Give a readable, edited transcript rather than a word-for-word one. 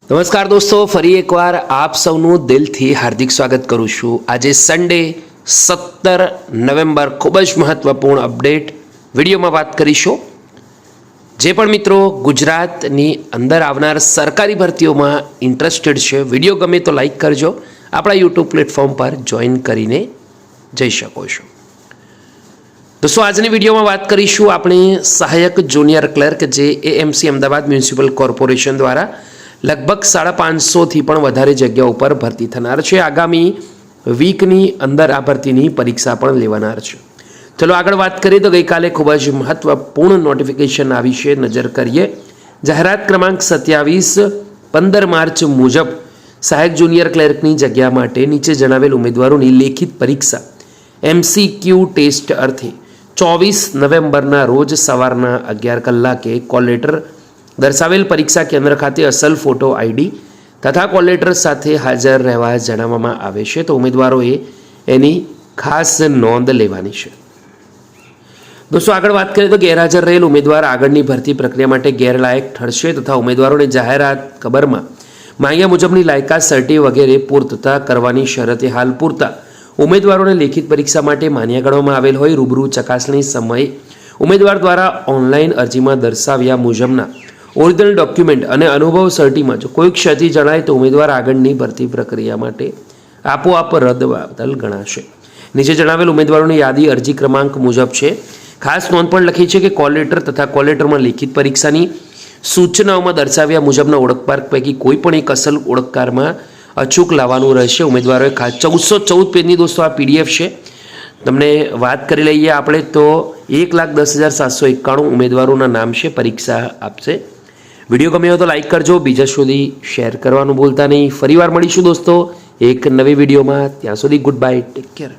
નમસ્કાર દોસ્તો, ફરી એકવાર આપ સૌનું દિલથી હાર્દિક સ્વાગત કરું છું। આજે સન્ડે 17 નવેમ્બર ખૂબ જ મહત્વપૂર્ણ અપડેટ વિડીયોમાં વાત કરીશું। જે પણ મિત્રો ગુજરાતની અંદર આવનાર સરકારી ભરતીઓમાં ઇન્ટરેસ્ટેડ છે, વિડીયો ગમે તો લાઈક કરજો, આપણા યુટ્યુબ પ્લેટફોર્મ પર જોઈન કરીને જઈ શકો છો। દોસ્તો આજની વિડીયોમાં વાત કરીશું આપણે સહાયક જુનિયર ક્લર્ક જે એએમસી અમદાવાદ મ્યુનિસિપલ કોર્પોરેશન દ્વારા લગભગ 550થી પણ વધારે જગ્યાઓ ઉપર ભરતી થનાર છે। આગામી વીકની અંદર આ ભરતીની પરીક્ષા પણ લેવાનાર છે। ચલો આગળ વાત કરીએ તો ગઈકાલે ખૂબ જ મહત્વપૂર્ણ નોટિફિકેશન આવી છે, નજર કરીએ। જાહેરાત ક્રમાંક 27 15 માર્ચ મુજબ સહાયક જુનિયર ક્લેર્કની જગ્યા માટે નીચે જણાવેલ ઉમેદવારોની લેખિત પરીક્ષા MCQ ટેસ્ટ અર્થે 24 નવેમ્બરના રોજ સવારના 11 કલાકે કોલ લેટર દર્શાવેલ પરીક્ષા કેન્દ્ર ખાતે અસલ ફોટો આઈડી તથા કોલ લેટર સાથે હાજર રહેવા જણાવવામાં આવે છે, તો ઉમેદવારોએ એની ખાસ નોંધ લેવાની છે। દોસ્તો આગળ વાત કરીએ તો ગેરહાજર રહેલ ઉમેદવાર આગળની ભરતી પ્રક્રિયા માટે ગેરલાયક ઠરશે તથા ઉમેદવારોને જાહેરાત ખબરમાં માંગ્યા મુજબની લાયકાત સર્ટી વગેરે પૂર્તતા કરવાની શરતે હાલ પૂરતા ઉમેદવારોને લેખિત પરીક્ષા માટે માન્ય ગણવામાં આવેલ હોય રૂબરૂ ચકાસણી સમયે ઉમેદવાર દ્વારા ઓનલાઈન અરજીમાં દર્શાવ્યા મુજબના ઓરિજિનલ ડોક્યુમેન્ટ અને અનુભવ સર્ટીમાં જો કોઈ ક્ષતિ જણાય તો ઉમેદવાર આગળની ભરતી પ્રક્રિયા માટે આપોઆપ રદ બાદલ ગણાશે। નીચે જણાવેલ ઉમેદવારોની યાદી અરજી ક્રમાંક મુજબ છે। ખાસ નોંધ પણ લખી છે કે કોલ લેટર તથા કોલ લેટરમાં લેખિત પરીક્ષાની સૂચનાઓમાં દર્શાવ્યા મુજબના ઓળખપાર્ક પૈકી કોઈ પણ એક અસલ ઓળખકારમાં અચૂક લાવવાનું રહેશે। ઉમેદવારોએ ખાસ 1414 પેજની દોસ્તો આ PDF છે, તમને વાત કરી લઈએ આપણે તો 1,10,791 ઉમેદવારોના નામ છે, પરીક્ષા આપશે। વિડીયો ગમ્યો તો લાઈક કરજો, બીજા સુધી શેર કરવાનું ભૂલતા નહીં। ફરીવાર મળીશું દોસ્તો એક નવી વિડીયોમાં, ત્યાં સુધી ગુડ બાય, ટેક કેર।